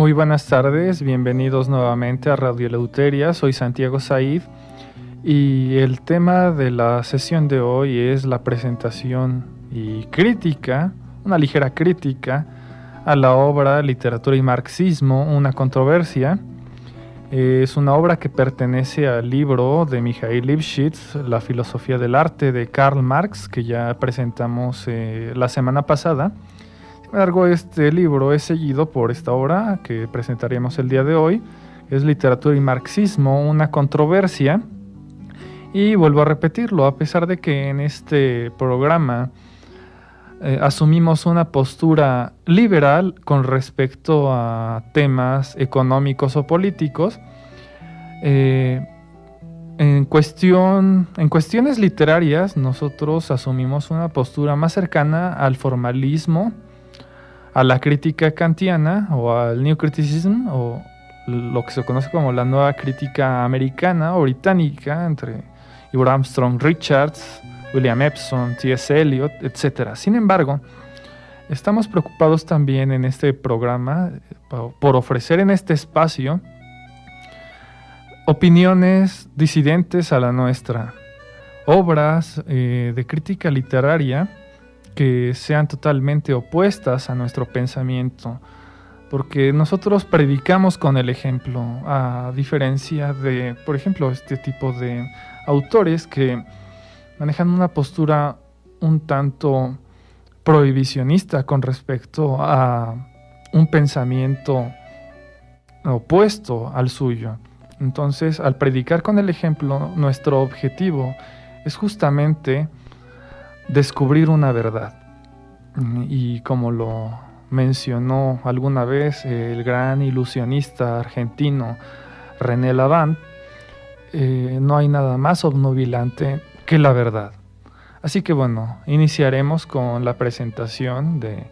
Muy buenas tardes, bienvenidos nuevamente a Radio Eleuteria, soy Santiago Said y el tema de la sesión de hoy es la presentación y crítica, una ligera crítica a la obra Literatura y Marxismo, una controversia. Es una obra que pertenece al libro de Mikhail Lifshitz, La filosofía del arte de Karl Marx, que ya presentamos la semana pasada. Sin embargo, este libro es seguido por esta obra que presentaremos el día de hoy, es Literatura y Marxismo, una controversia. Y vuelvo a repetirlo, a pesar de que en este programa asumimos una postura liberal con respecto a temas económicos o políticos, en cuestiones literarias nosotros asumimos una postura más cercana al formalismo, a la crítica kantiana o al New Criticism, o lo que se conoce como la nueva crítica americana o británica entre Ibrahim Armstrong Richards, William Epson, T.S. Eliot, etc. Sin embargo, estamos preocupados también en este programa por ofrecer en este espacio opiniones disidentes a la nuestra, obras de crítica literaria que sean totalmente opuestas a nuestro pensamiento, porque nosotros predicamos con el ejemplo, a diferencia de, por ejemplo, este tipo de autores que manejan una postura un tanto prohibicionista con respecto a un pensamiento opuesto al suyo. Entonces, al predicar con el ejemplo, nuestro objetivo es justamente descubrir una verdad. Y como lo mencionó alguna vez el gran ilusionista argentino René Lavand, no hay nada más obnubilante que la verdad. Así que bueno, iniciaremos con la presentación de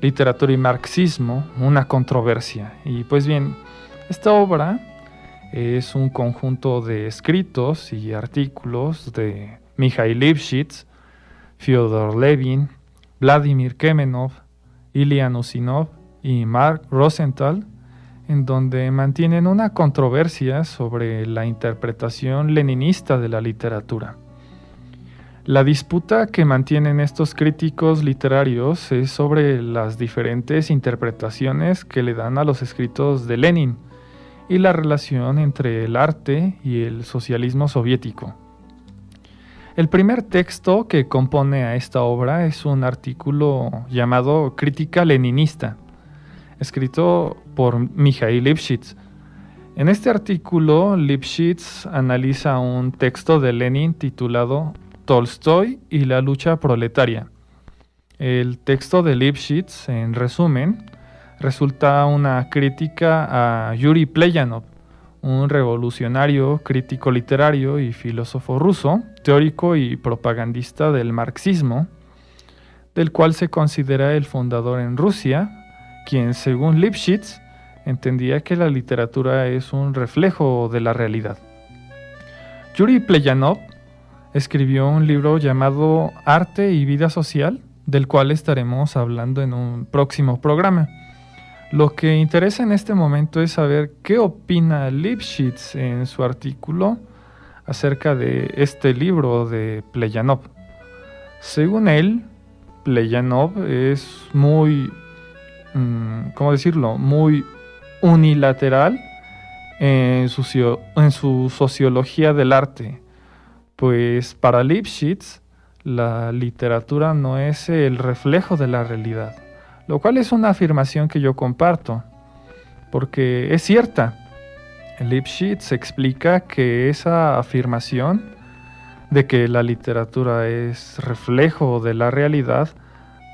Literatura y Marxismo, una controversia. Y pues bien, esta obra es un conjunto de escritos y artículos de Mikhail Lifshitz, Fyodor Levin, Vladimir Kemenov, Ilya Nusinov y Mark Rosenthal, en donde mantienen una controversia sobre la interpretación leninista de la literatura. La disputa que mantienen estos críticos literarios es sobre las diferentes interpretaciones que le dan a los escritos de Lenin y la relación entre el arte y el socialismo soviético. El primer texto que compone a esta obra es un artículo llamado Crítica Leninista, escrito por Mikhail Lifshitz. En este artículo, Lifshitz analiza un texto de Lenin titulado Tolstoy y la lucha proletaria. El texto de Lifshitz, en resumen, resulta una crítica a Yuri Pleyanov, un revolucionario, crítico literario y filósofo ruso, teórico y propagandista del marxismo, del cual se considera el fundador en Rusia, quien, según Lifshitz, entendía que la literatura es un reflejo de la realidad. Yuri Pleyanov escribió un libro llamado Arte y Vida Social, del cual estaremos hablando en un próximo programa. Lo que interesa en este momento es saber qué opina Lifshitz en su artículo acerca de este libro de Pleyanov. Según él, Pleyanov es muy, muy unilateral en su sociología del arte, pues para Lifshitz la literatura no es el reflejo de la realidad, lo cual es una afirmación que yo comparto, porque es cierta. Lifshitz explica que esa afirmación de que la literatura es reflejo de la realidad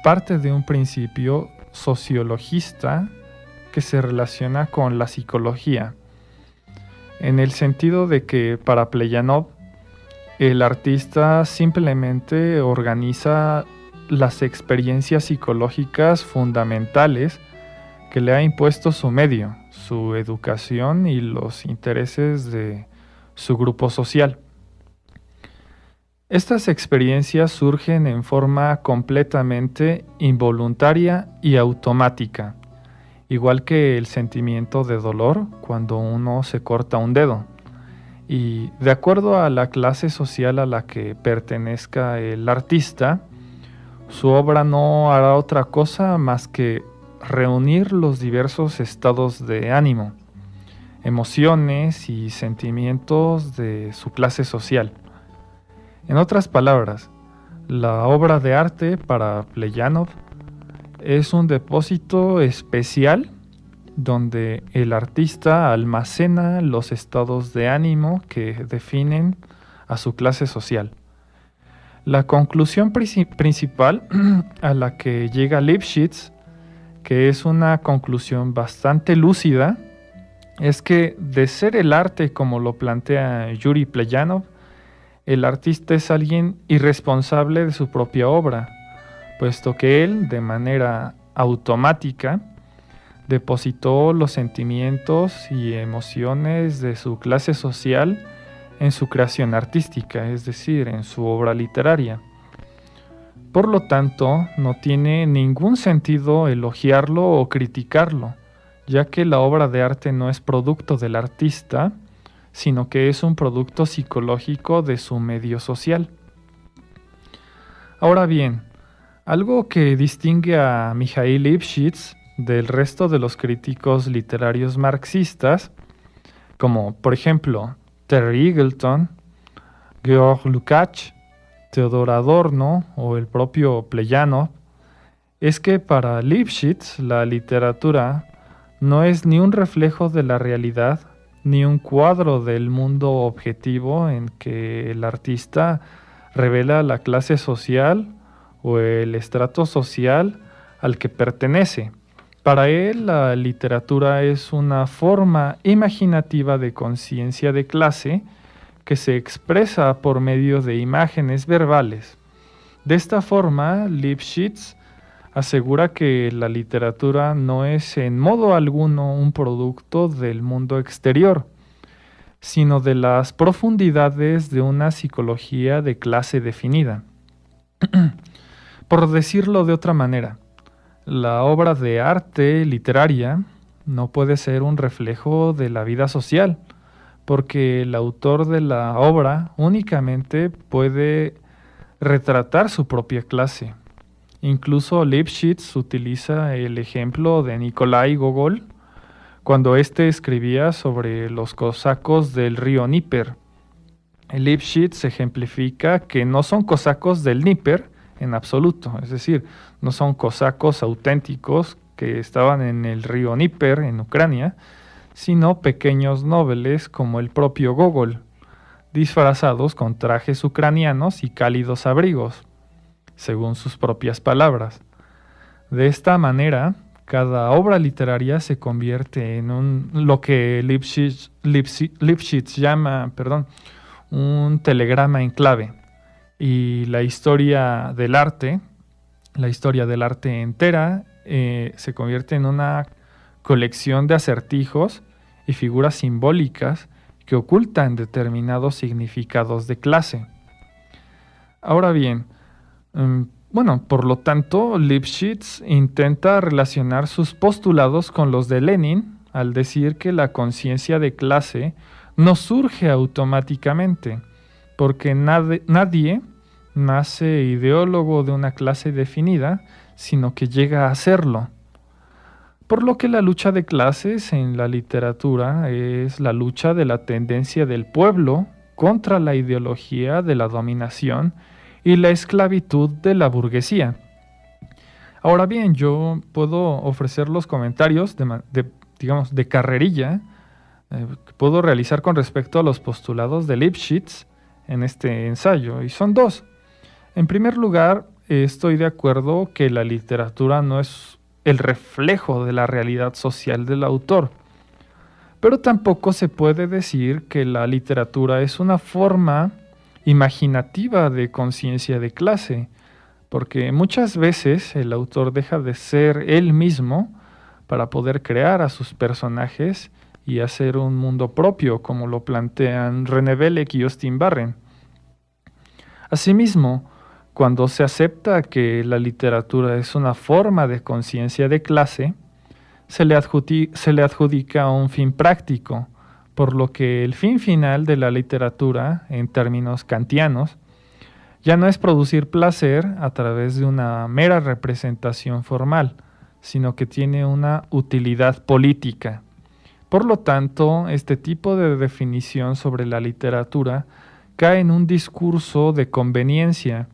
parte de un principio sociologista que se relaciona con la psicología, en el sentido de que para Pleyanov el artista simplemente organiza las experiencias psicológicas fundamentales que le ha impuesto su medio, su educación y los intereses de su grupo social. Estas experiencias surgen en forma completamente involuntaria y automática, igual que el sentimiento de dolor cuando uno se corta un dedo. Y de acuerdo a la clase social a la que pertenezca el artista, su obra no hará otra cosa más que reunir los diversos estados de ánimo, emociones y sentimientos de su clase social. En otras palabras, la obra de arte para Pleyanov es un depósito especial donde el artista almacena los estados de ánimo que definen a su clase social. La conclusión principal a la que llega Lifshitz, que es una conclusión bastante lúcida, es que de ser el arte como lo plantea Yuri Pleyanov, el artista es alguien irresponsable de su propia obra, puesto que él, de manera automática, depositó los sentimientos y emociones de su clase social en su creación artística, es decir, en su obra literaria. Por lo tanto, no tiene ningún sentido elogiarlo o criticarlo, ya que la obra de arte no es producto del artista, sino que es un producto psicológico de su medio social. Ahora bien, algo que distingue a Mikhail Lifshitz del resto de los críticos literarios marxistas, como por ejemplo Terry Eagleton, Georg Lukács, Theodor Adorno o el propio Pleyanov, es que para Lifshitz la literatura no es ni un reflejo de la realidad, ni un cuadro del mundo objetivo en que el artista revela la clase social o el estrato social al que pertenece. Para él, la literatura es una forma imaginativa de conciencia de clase que se expresa por medio de imágenes verbales. De esta forma, Lifshitz asegura que la literatura no es en modo alguno un producto del mundo exterior, sino de las profundidades de una psicología de clase definida. Por decirlo de otra manera, la obra de arte literaria no puede ser un reflejo de la vida social, porque el autor de la obra únicamente puede retratar su propia clase. Incluso Lifshitz utiliza el ejemplo de Nikolai Gogol cuando éste escribía sobre los cosacos del río Níper. Lifshitz ejemplifica que no son cosacos del Níper en absoluto, es decir, no son cosacos auténticos que estaban en el río Níper en Ucrania, sino pequeños nobles como el propio Gogol, disfrazados con trajes ucranianos y cálidos abrigos, según sus propias palabras. De esta manera, cada obra literaria se convierte en lo que Lifshitz llama, un telegrama en clave, y la historia del arte entera, se convierte en una colección de acertijos y figuras simbólicas que ocultan determinados significados de clase. Ahora bien, por lo tanto, Lifshitz intenta relacionar sus postulados con los de Lenin al decir que la conciencia de clase no surge automáticamente, porque nadie nace ideólogo de una clase definida, sino que llega a serlo. Por lo que la lucha de clases en la literatura es la lucha de la tendencia del pueblo contra la ideología de la dominación y la esclavitud de la burguesía. Ahora bien, yo puedo ofrecer los comentarios de carrerilla que puedo realizar con respecto a los postulados de Lifshitz en este ensayo, y son dos. En primer lugar, estoy de acuerdo que la literatura no es el reflejo de la realidad social del autor, pero tampoco se puede decir que la literatura es una forma imaginativa de conciencia de clase, porque muchas veces el autor deja de ser él mismo para poder crear a sus personajes y hacer un mundo propio, como lo plantean René Belek y Austin Barren. Asimismo, cuando se acepta que la literatura es una forma de conciencia de clase, se le adjudica un fin práctico, por lo que el fin final de la literatura, en términos kantianos, ya no es producir placer a través de una mera representación formal, sino que tiene una utilidad política. Por lo tanto, este tipo de definición sobre la literatura cae en un discurso de conveniencia,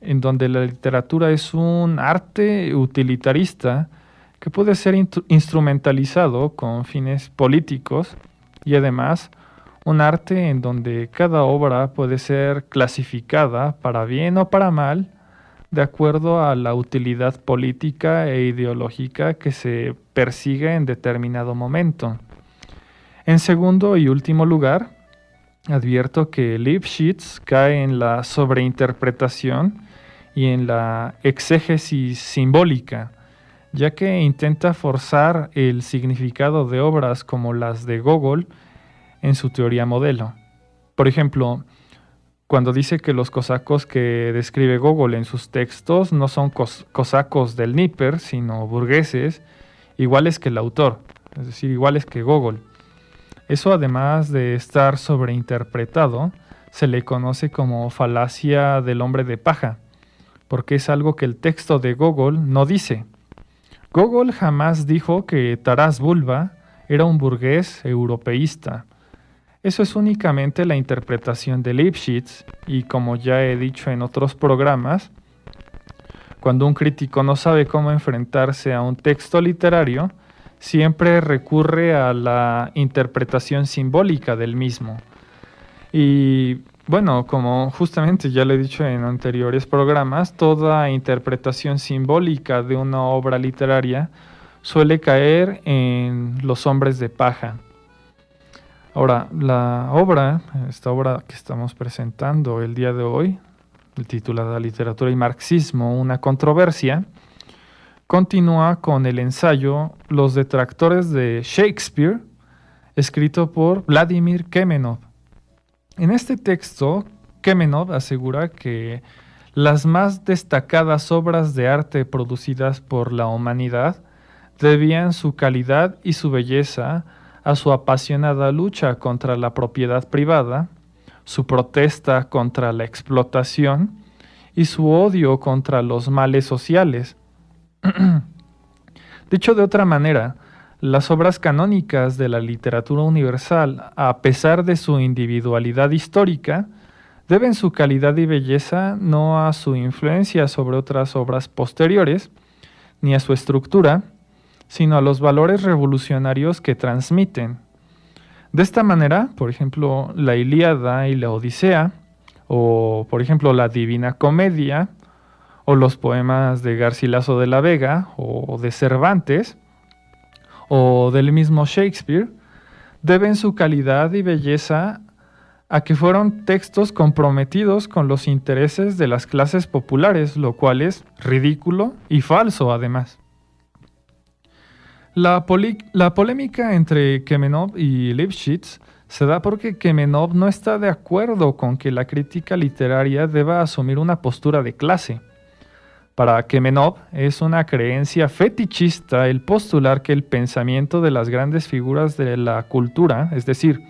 en donde la literatura es un arte utilitarista que puede ser instrumentalizado con fines políticos y además un arte en donde cada obra puede ser clasificada para bien o para mal de acuerdo a la utilidad política e ideológica que se persigue en determinado momento. En segundo y último lugar, advierto que Lifshitz cae en la sobreinterpretación y en la exégesis simbólica, ya que intenta forzar el significado de obras como las de Gogol en su teoría modelo. Por ejemplo, cuando dice que los cosacos que describe Gogol en sus textos no son cosacos del Dnieper, sino burgueses, iguales que el autor, es decir, iguales que Gogol. Eso, además de estar sobreinterpretado, se le conoce como falacia del hombre de paja, porque es algo que el texto de Gogol no dice. Gogol jamás dijo que Taras Bulba era un burgués europeísta. Eso es únicamente la interpretación de Lifshitz, y como ya he dicho en otros programas, cuando un crítico no sabe cómo enfrentarse a un texto literario, siempre recurre a la interpretación simbólica del mismo. Y bueno, como justamente ya lo he dicho en anteriores programas, toda interpretación simbólica de una obra literaria suele caer en los hombres de paja. Ahora, esta obra que estamos presentando el día de hoy, titulada Literatura y Marxismo, una controversia, continúa con el ensayo Los detractores de Shakespeare, escrito por Vladimir Kemenov. En este texto, Kemenov asegura que las más destacadas obras de arte producidas por la humanidad debían su calidad y su belleza a su apasionada lucha contra la propiedad privada, su protesta contra la explotación y su odio contra los males sociales. Dicho de otra manera, las obras canónicas de la literatura universal, a pesar de su individualidad histórica, deben su calidad y belleza no a su influencia sobre otras obras posteriores, ni a su estructura, sino a los valores revolucionarios que transmiten. De esta manera, por ejemplo, la Ilíada y la Odisea, o por ejemplo la Divina Comedia, o los poemas de Garcilaso de la Vega, o de Cervantes, o del mismo Shakespeare, deben su calidad y belleza a que fueron textos comprometidos con los intereses de las clases populares, lo cual es ridículo y falso además. La polémica entre Kemenov y Lifshitz se da porque Kemenov no está de acuerdo con que la crítica literaria deba asumir una postura de clase. Para Kemenov es una creencia fetichista el postular que el pensamiento de las grandes figuras de la cultura, es decir,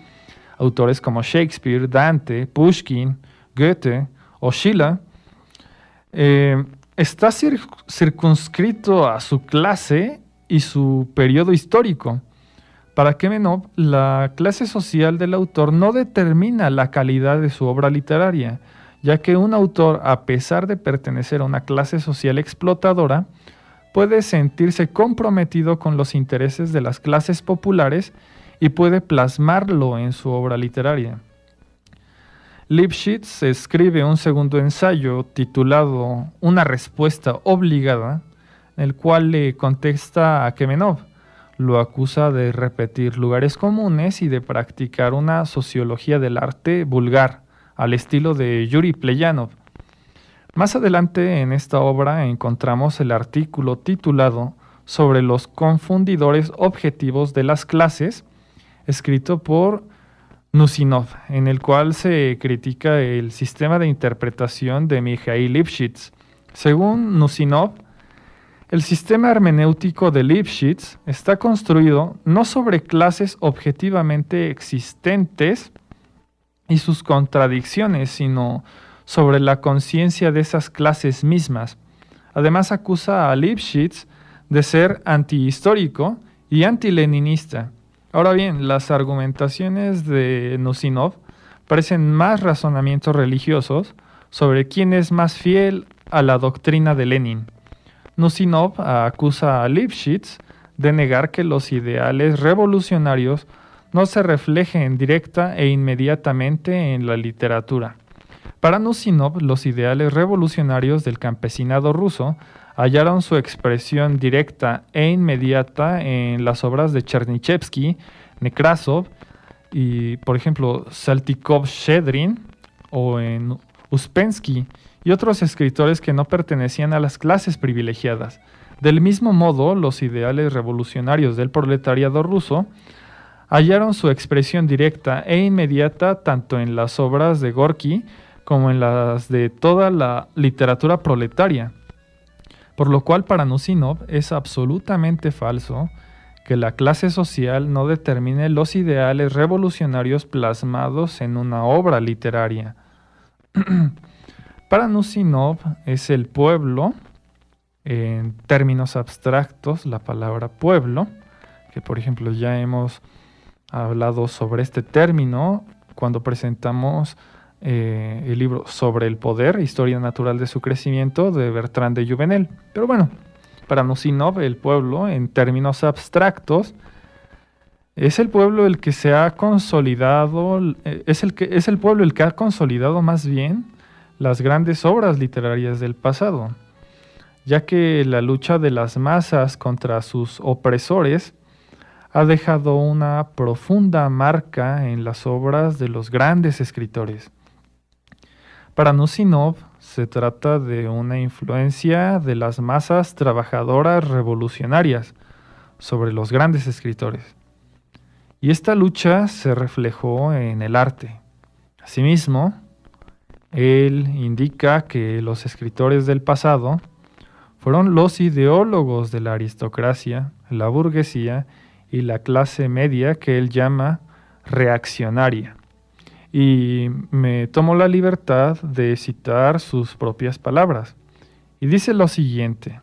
autores como Shakespeare, Dante, Pushkin, Goethe o Schiller, está circunscrito a su clase y su periodo histórico. Para Kemenov, la clase social del autor no determina la calidad de su obra literaria, ya que un autor, a pesar de pertenecer a una clase social explotadora, puede sentirse comprometido con los intereses de las clases populares y puede plasmarlo en su obra literaria. Lifshitz escribe un segundo ensayo titulado Una respuesta obligada, en el cual le contesta a Kemenov, lo acusa de repetir lugares comunes y de practicar una sociología del arte vulgar, al estilo de Yuri Pleyanov. Más adelante en esta obra encontramos el artículo titulado Sobre los confundidores objetivos de las clases, escrito por Nusinov, en el cual se critica el sistema de interpretación de Mikhail Lifshitz. Según Nusinov, El sistema hermenéutico de Lipschitz está construido no sobre clases objetivamente existentes y sus contradicciones, sino sobre la conciencia de esas clases mismas. Además, acusa a Lipschitz de ser antihistórico y antileninista. Ahora bien, las argumentaciones de Nusinov parecen más razonamientos religiosos sobre quién es más fiel a la doctrina de Lenin. Nusinov acusa a Lipschitz de negar que los ideales revolucionarios no se reflejen directa e inmediatamente en la literatura. Para Nusinov, los ideales revolucionarios del campesinado ruso hallaron su expresión directa e inmediata en las obras de Chernyshevsky, Nekrasov y, por ejemplo, Saltykov-Shchedrin o en Uspensky y otros escritores que no pertenecían a las clases privilegiadas. Del mismo modo, los ideales revolucionarios del proletariado ruso hallaron su expresión directa e inmediata tanto en las obras de Gorky como en las de toda la literatura proletaria. Por lo cual para Nusinov es absolutamente falso que la clase social no determine los ideales revolucionarios plasmados en una obra literaria. Para Nusinov es el pueblo, en términos abstractos, la palabra pueblo, que por ejemplo ya hemos hablado sobre este término cuando presentamos el libro Sobre el poder, Historia natural de su crecimiento, de Bertrand de Jouvenel. Pero bueno, para Nusinov el pueblo, en términos abstractos, es el pueblo el que se ha consolidado, es el pueblo el que ha consolidado más bien las grandes obras literarias del pasado, ya que la lucha de las masas contra sus opresores ha dejado una profunda marca en las obras de los grandes escritores. Para Nusinov se trata de una influencia de las masas trabajadoras revolucionarias sobre los grandes escritores. Y esta lucha se reflejó en el arte. Asimismo, él indica que los escritores del pasado fueron los ideólogos de la aristocracia, la burguesía y la clase media que él llama reaccionaria. Y me tomo la libertad de citar sus propias palabras. Y dice lo siguiente: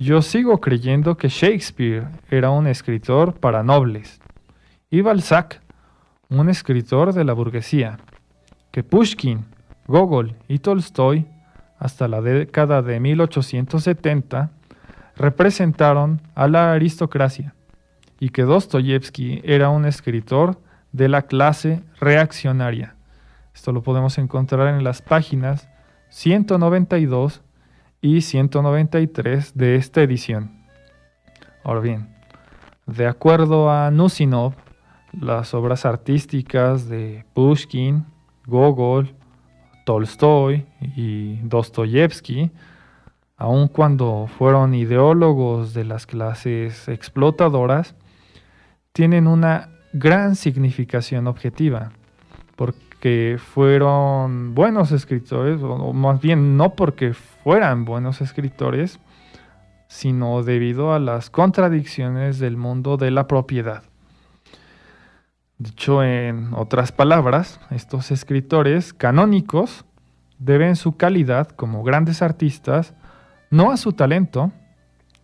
yo sigo creyendo que Shakespeare era un escritor para nobles, y Balzac un escritor de la burguesía, que Pushkin, Gogol y Tolstoy, hasta la década de 1870, representaron a la aristocracia, y que Dostoyevsky era un escritor de la clase reaccionaria. Esto lo podemos encontrar en las páginas 192 y 193 de esta edición. Ahora bien, de acuerdo a Nusinov, las obras artísticas de Pushkin, Gogol, Tolstoy y Dostoyevsky, aun cuando fueron ideólogos de las clases explotadoras, tienen una gran significación objetiva, porque fueron buenos escritores, o más bien no porque fueran buenos escritores, sino debido a las contradicciones del mundo de la propiedad. Dicho en otras palabras, estos escritores canónicos deben su calidad como grandes artistas no a su talento,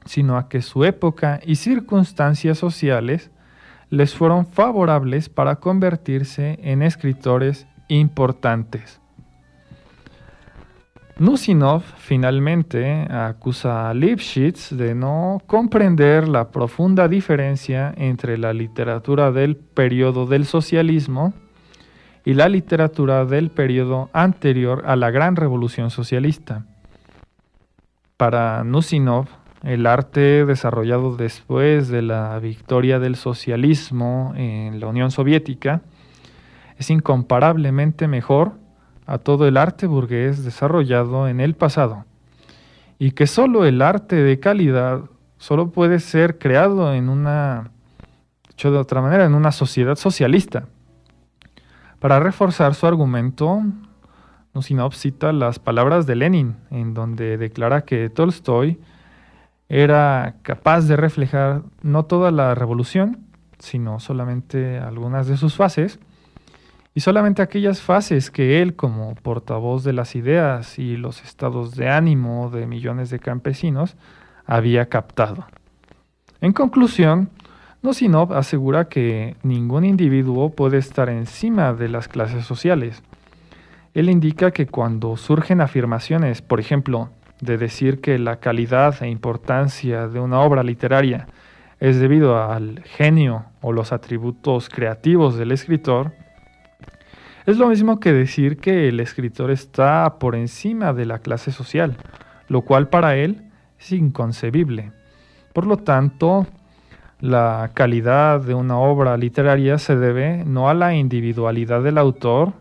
sino a que su época y circunstancias sociales les fueron favorables para convertirse en escritores importantes. Nusinov finalmente acusa a Lipschitz de no comprender la profunda diferencia entre la literatura del periodo del socialismo y la literatura del periodo anterior a la Gran Revolución Socialista. Para Nusinov, el arte desarrollado después de la victoria del socialismo en la Unión Soviética es incomparablemente mejor a todo el arte burgués desarrollado en el pasado, y que solo el arte de calidad solo puede ser creado en dicho de otra manera, en una sociedad socialista. Para reforzar su argumento, Nusinov cita las palabras de Lenin, en donde declara que Tolstoy Era capaz de reflejar no toda la revolución, sino solamente algunas de sus fases, y solamente aquellas fases que él, como portavoz de las ideas y los estados de ánimo de millones de campesinos, había captado. En conclusión, Nosinov asegura que ningún individuo puede estar encima de las clases sociales. Él indica que cuando surgen afirmaciones, por ejemplo, de decir que la calidad e importancia de una obra literaria es debido al genio o los atributos creativos del escritor, es lo mismo que decir que el escritor está por encima de la clase social, lo cual para él es inconcebible. Por lo tanto, la calidad de una obra literaria se debe no a la individualidad del autor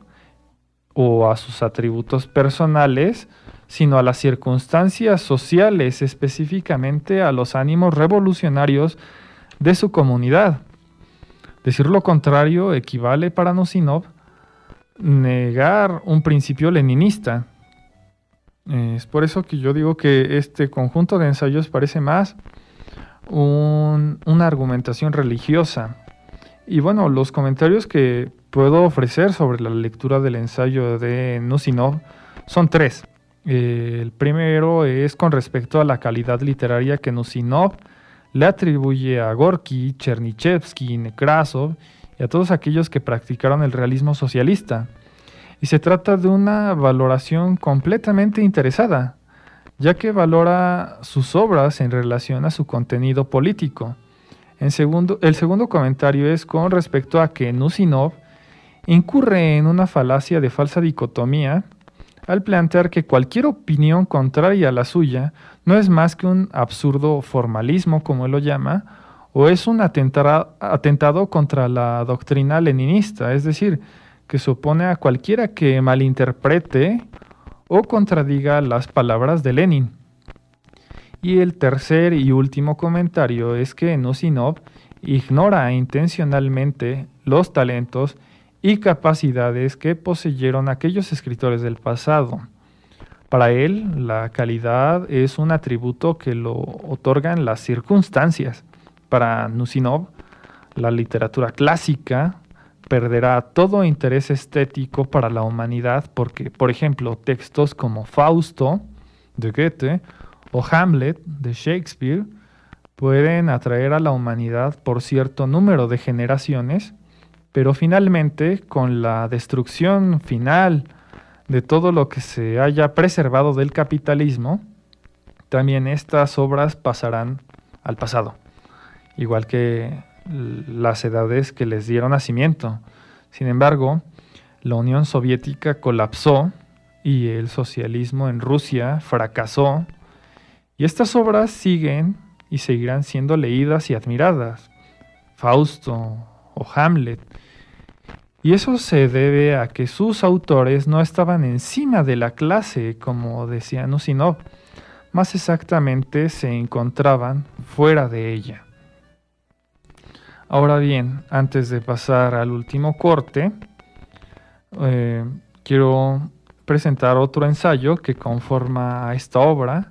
o a sus atributos personales, sino a las circunstancias sociales, específicamente a los ánimos revolucionarios de su comunidad. Decir lo contrario equivale para Nosinov negar un principio leninista. Es por eso que yo digo que este conjunto de ensayos parece más una argumentación religiosa. Y bueno, los comentarios que puedo ofrecer sobre la lectura del ensayo de Nosinov son tres. El primero es con respecto a la calidad literaria que Nosinov le atribuye a Gorky, Chernyshevsky, Nekrasov y a todos aquellos que practicaron el realismo socialista. Y se trata de una valoración completamente interesada, ya que valora sus obras en relación a su contenido político. El segundo comentario es con respecto a que Nosinov incurre en una falacia de falsa dicotomía al plantear que cualquier opinión contraria a la suya no es más que un absurdo formalismo, como él lo llama, o es un atentado contra la doctrina leninista, es decir, que se opone a cualquiera que malinterprete o contradiga las palabras de Lenin. Y el tercer y último comentario es que Nosinov ignora intencionalmente los talentos y capacidades que poseyeron aquellos escritores del pasado. Para él, la calidad es un atributo que lo otorgan las circunstancias. Para Nosinov, la literatura clásica perderá todo interés estético para la humanidad porque, por ejemplo, textos como Fausto, de Goethe, o Hamlet, de Shakespeare, pueden atraer a la humanidad por cierto número de generaciones, pero finalmente, con la destrucción final de todo lo que se haya preservado del capitalismo, también estas obras pasarán al pasado, igual que las edades que les dieron nacimiento. Sin embargo, la Unión Soviética colapsó y el socialismo en Rusia fracasó, y estas obras siguen y seguirán siendo leídas y admiradas. Fausto o Hamlet. Y eso se debe a que sus autores no estaban encima de la clase, como decía Nosinov, más exactamente se encontraban fuera de ella. Ahora bien, antes de pasar al último corte, quiero presentar otro ensayo que conforma a esta obra,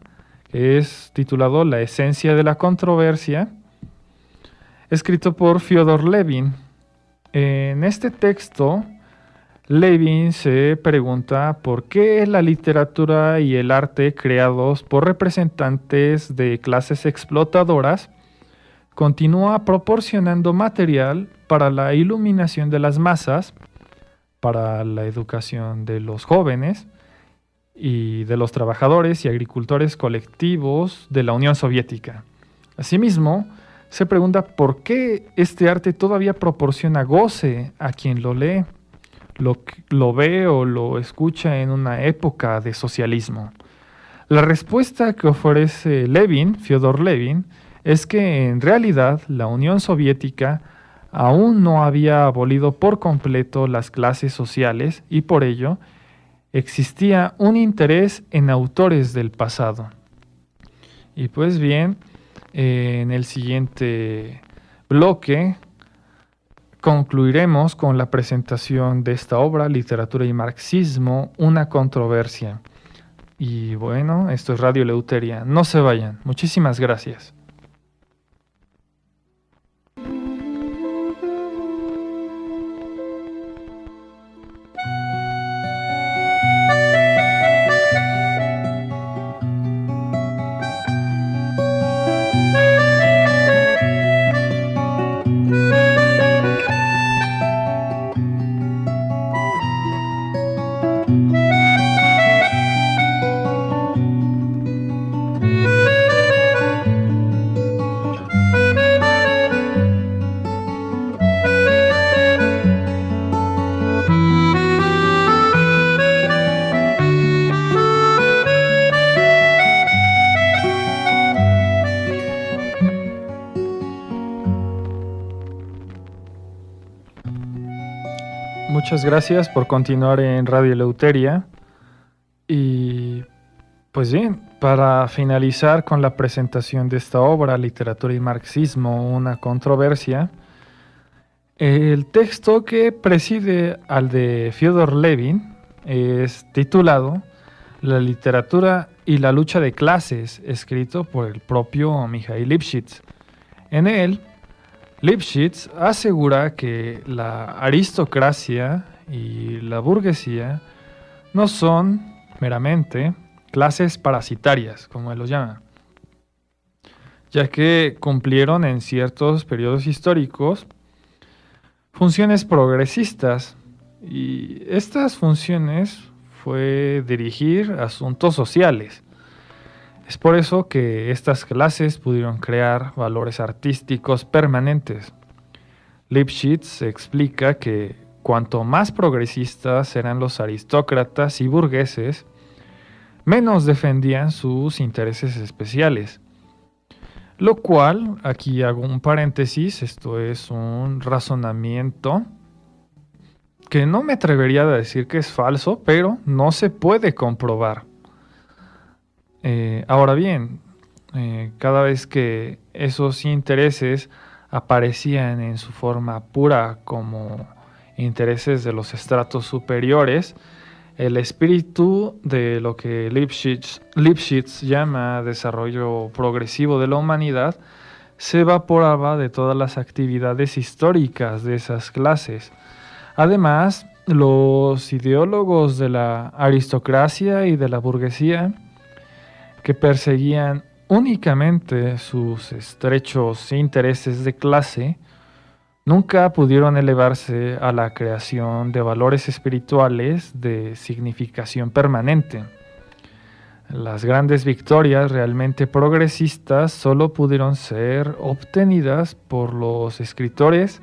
que es titulado La esencia de la controversia, escrito por Fyodor Levin. En este texto, Levin se pregunta por qué la literatura y el arte creados por representantes de clases explotadoras continúa proporcionando material para la iluminación de las masas, para la educación de los jóvenes y de los trabajadores y agricultores colectivos de la Unión Soviética. Asimismo, se pregunta por qué este arte todavía proporciona goce a quien lo lee, lo ve o lo escucha en una época de socialismo. La respuesta que ofrece Fyodor Levin, es que en realidad la Unión Soviética aún no había abolido por completo las clases sociales y por ello existía un interés en autores del pasado. Y pues bien, en el siguiente bloque concluiremos con la presentación de esta obra, Literatura y Marxismo, una controversia. Y bueno, esto es Radio Eleuteria. No se vayan. Muchísimas gracias. Muchas gracias por continuar en Radio Eleuteria. Y pues bien, para finalizar con la presentación de esta obra, Literatura y Marxismo, una controversia, el texto que preside al de Fyodor Levin es titulado La literatura y la lucha de clases, escrito por el propio Mikhail Lipschitz. En él, Lipschitz asegura que la aristocracia y la burguesía no son meramente clases parasitarias, como él los llama, ya que cumplieron en ciertos periodos históricos funciones progresistas, y estas funciones fue dirigir asuntos sociales. Es por eso que estas clases pudieron crear valores artísticos permanentes. Lipschitz explica que cuanto más progresistas eran los aristócratas y burgueses, menos defendían sus intereses especiales. Lo cual, aquí hago un paréntesis, esto es un razonamiento que no me atrevería a decir que es falso, pero no se puede comprobar. Ahora bien, cada vez que esos intereses aparecían en su forma pura como intereses de los estratos superiores, el espíritu de lo que Lipschitz llama desarrollo progresivo de la humanidad se evaporaba de todas las actividades históricas de esas clases. Además, los ideólogos de la aristocracia y de la burguesía, que perseguían únicamente sus estrechos intereses de clase, nunca pudieron elevarse a la creación de valores espirituales de significación permanente. Las grandes victorias realmente progresistas solo pudieron ser obtenidas por los escritores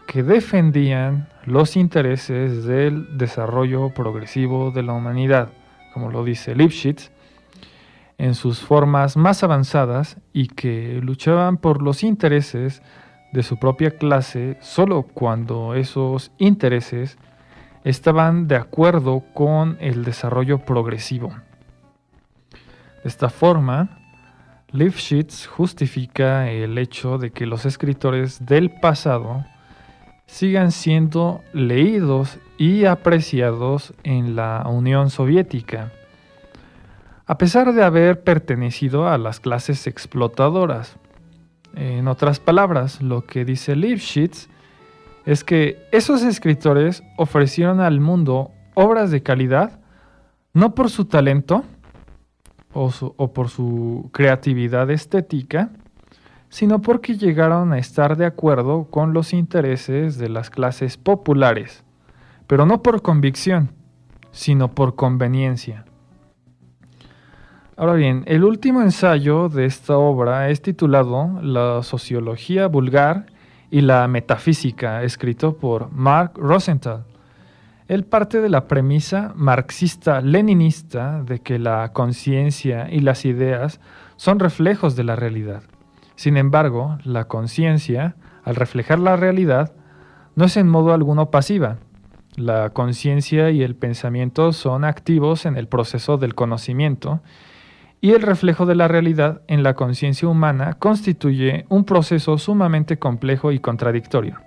que defendían los intereses del desarrollo progresivo de la humanidad, como lo dice Lipschitz, en sus formas más avanzadas, y que luchaban por los intereses de su propia clase solo cuando esos intereses estaban de acuerdo con el desarrollo progresivo. De esta forma, Lipschitz justifica el hecho de que los escritores del pasado sigan siendo leídos y apreciados en la Unión Soviética, a pesar de haber pertenecido a las clases explotadoras. En otras palabras, lo que dice Lipschitz es que esos escritores ofrecieron al mundo obras de calidad no por su talento o por su creatividad estética, sino porque llegaron a estar de acuerdo con los intereses de las clases populares, pero no por convicción, sino por conveniencia. Ahora bien, el último ensayo de esta obra es titulado La sociología vulgar y la metafísica, escrito por Mark Rosenthal. Él parte de la premisa marxista-leninista de que la conciencia y las ideas son reflejos de la realidad. Sin embargo, la conciencia, al reflejar la realidad, no es en modo alguno pasiva. La conciencia y el pensamiento son activos en el proceso del conocimiento, y el reflejo de la realidad en la conciencia humana constituye un proceso sumamente complejo y contradictorio.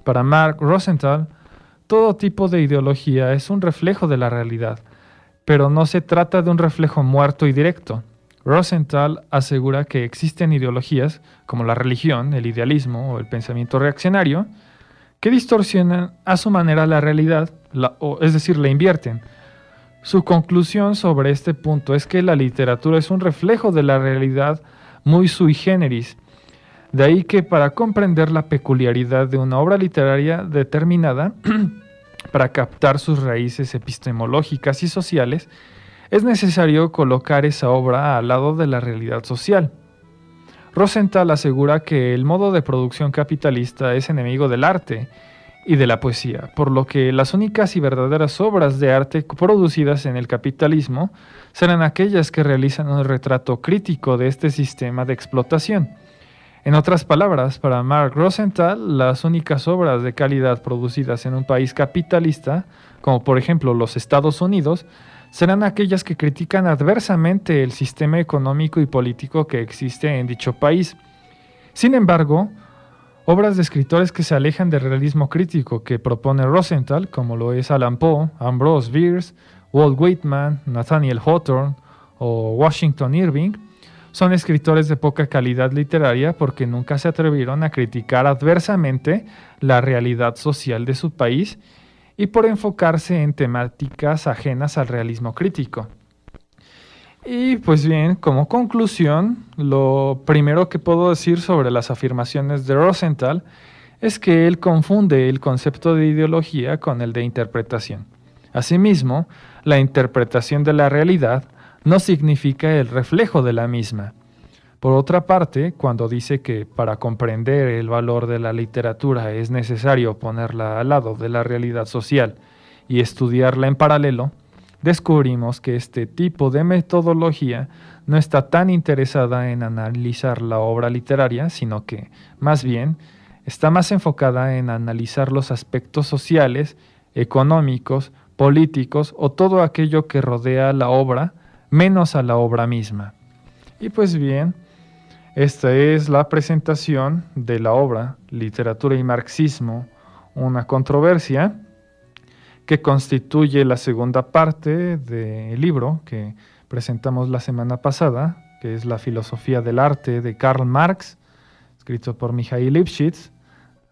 Para Mark Rosenthal, todo tipo de ideología es un reflejo de la realidad, pero no se trata de un reflejo muerto y directo. Rosenthal asegura que existen ideologías como la religión, el idealismo o el pensamiento reaccionario que distorsionan a su manera la realidad, es decir, la invierten. Su conclusión sobre este punto es que la literatura es un reflejo de la realidad muy sui generis. De ahí que para comprender la peculiaridad de una obra literaria determinada, para captar sus raíces epistemológicas y sociales, es necesario colocar esa obra al lado de la realidad social. Rosenthal asegura que el modo de producción capitalista es enemigo del arte y de la poesía, por lo que las únicas y verdaderas obras de arte producidas en el capitalismo serán aquellas que realizan un retrato crítico de este sistema de explotación. En otras palabras, para Mark Rosenthal, las únicas obras de calidad producidas en un país capitalista, como por ejemplo los Estados Unidos, serán aquellas que critican adversamente el sistema económico y político que existe en dicho país. Sin embargo, obras de escritores que se alejan del realismo crítico que propone Rosenthal, como lo es Allan Poe, Ambrose Bierce, Walt Whitman, Nathaniel Hawthorne o Washington Irving, son escritores de poca calidad literaria porque nunca se atrevieron a criticar adversamente la realidad social de su país y por enfocarse en temáticas ajenas al realismo crítico. Y pues bien, como conclusión, lo primero que puedo decir sobre las afirmaciones de Rosenthal es que él confunde el concepto de ideología con el de interpretación. Asimismo, la interpretación de la realidad no significa el reflejo de la misma. Por otra parte, cuando dice que para comprender el valor de la literatura es necesario ponerla al lado de la realidad social y estudiarla en paralelo, descubrimos que este tipo de metodología no está tan interesada en analizar la obra literaria, sino que, más bien, está más enfocada en analizar los aspectos sociales, económicos, políticos o todo aquello que rodea la obra, menos a la obra misma. Y pues bien, esta es la presentación de la obra Literatura y Marxismo, una controversia, que constituye la segunda parte del libro que presentamos la semana pasada, que es La filosofía del arte de Karl Marx, escrito por Mikhail Lipschitz.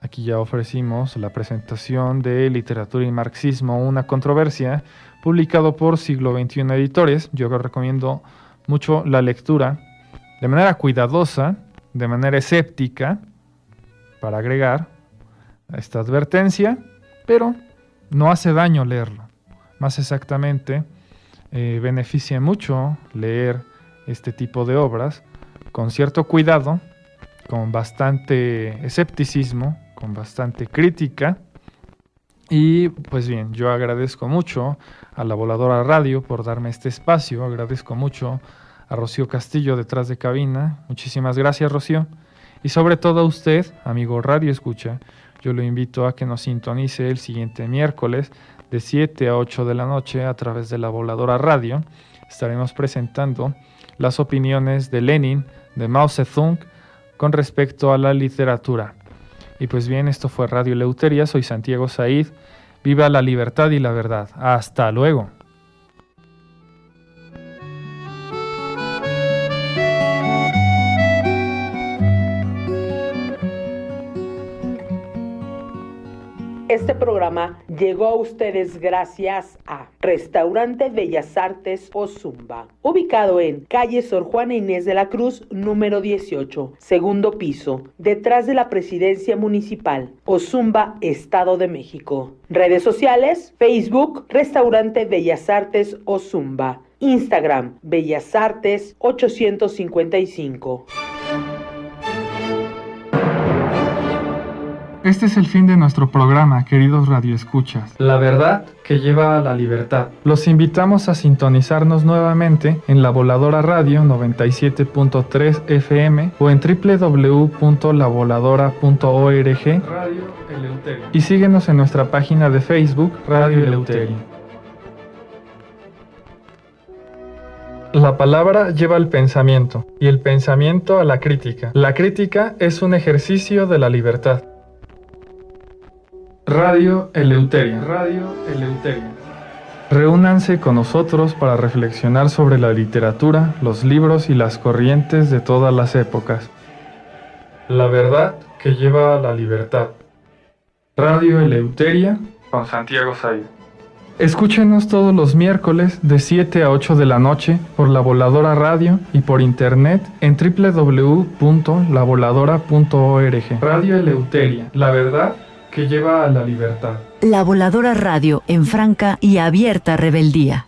Aquí ya ofrecimos la presentación de Literatura y Marxismo, una controversia, publicado por Siglo XXI Editores. Yo recomiendo mucho la lectura de manera cuidadosa, de manera escéptica, para agregar esta advertencia, pero no hace daño leerlo. Más exactamente, beneficia mucho leer este tipo de obras con cierto cuidado, con bastante escepticismo, con bastante crítica. Y pues bien, yo agradezco mucho a La Voladora Radio por darme este espacio, agradezco mucho a Rocío Castillo detrás de cabina. Muchísimas gracias, Rocío. Y sobre todo a usted, amigo Radio Escucha, yo lo invito a que nos sintonice el siguiente miércoles de 7 a 8 de la noche a través de La Voladora Radio. Estaremos presentando las opiniones de Lenin, de Mao Zedong, con respecto a la literatura. Y pues bien, esto fue Radio Eleuteria, soy Santiago Said. Viva la libertad y la verdad. Hasta luego. Este programa llegó a ustedes gracias a Restaurante Bellas Artes Ozumba, ubicado en calle Sor Juana Inés de la Cruz, número 18, segundo piso, detrás de la Presidencia Municipal, Ozumba, Estado de México. Redes sociales, Facebook, Restaurante Bellas Artes Ozumba, Instagram, Bellas Artes 855. Este es el fin de nuestro programa, queridos radioescuchas. La verdad que lleva a la libertad. Los invitamos a sintonizarnos nuevamente en La Voladora Radio 97.3 FM o en www.lavoladora.org Radio Eleuterio. Y síguenos en nuestra página de Facebook Radio Eleuterio. La palabra lleva al pensamiento y el pensamiento a la crítica. La crítica es un ejercicio de la libertad. Radio Eleuteria. Radio Eleuteria. Reúnanse con nosotros para reflexionar sobre la literatura, los libros y las corrientes de todas las épocas. La verdad que lleva a la libertad. Radio Eleuteria con Santiago Said. Escúchenos todos los miércoles de 7 a 8 de la noche por La Voladora Radio y por internet en www.lavoladora.org. Radio Eleuteria, la verdad que lleva a la libertad. La Voladora Radio en franca y abierta rebeldía.